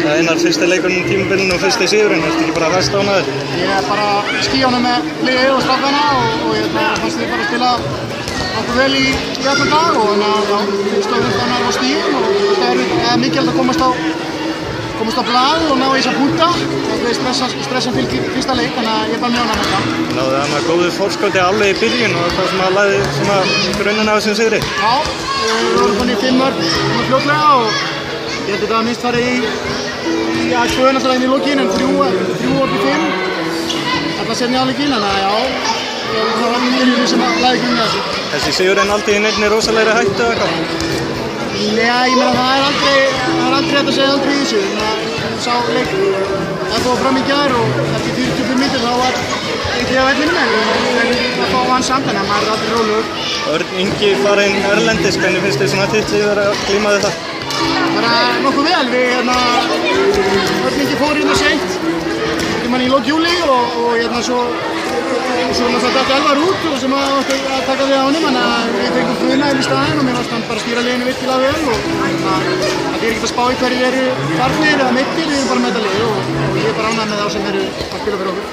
Einar, fyrsti leikurinn í tímabilinu og fyrsti sigurinn, ertu ekki bara ræst ánægður? Ég bara skíjónum með liðið og strákana og fannst við bara spila okkur vel í allan dag og stóðum þannig á stíðum og það er mikilvægt að komast á blað og ná í þessa punkta og stressan fylgir fyrsta leik, þannig að ég er bara mjög ánægður með það. Náðu þannig að góðu fórskoti alveg í byrjun og það sem að lagði svona grunninn af þessum sigri? Já, við vorum þannig 5 mörk fljótlega og ég held að þetta var minnst farið í 2 náttúrulega inn í lokin en 3 upp í 5 alltaf sérni áleikinn, þannig að já, það var byrjunni sem lagði grunninn af þessu. Þessi sigurinn aldrei í neinni rosalegri hættu eða eitthvað? Nei, ég meina það er aldrei hægt að segja aldrei í þessu. Sá leik það fór fram í gær og eftir 45 mínútur þá var ekki á vellinum en það fá hann samt en maður er aldrei rólegur. Örn Ingi farinn erlendis, hvernig finnst þið svona titliður að glíma við það? Bara nokkuð vel, Örn Ingi fór hérna seint í lok júlí og svo náttúrulega datt Elvar út sem átti að taka við á honum, þannig að við fengum Guðnael í staðinn og mér fannst hann bara stýra liðinu virkilega vel og það er ekkert að spá í hverjir eru farnir eða meiddir, við erum bara með þetta lið og ég er bara ánægður með þá sem eru að spila fyrir okkur.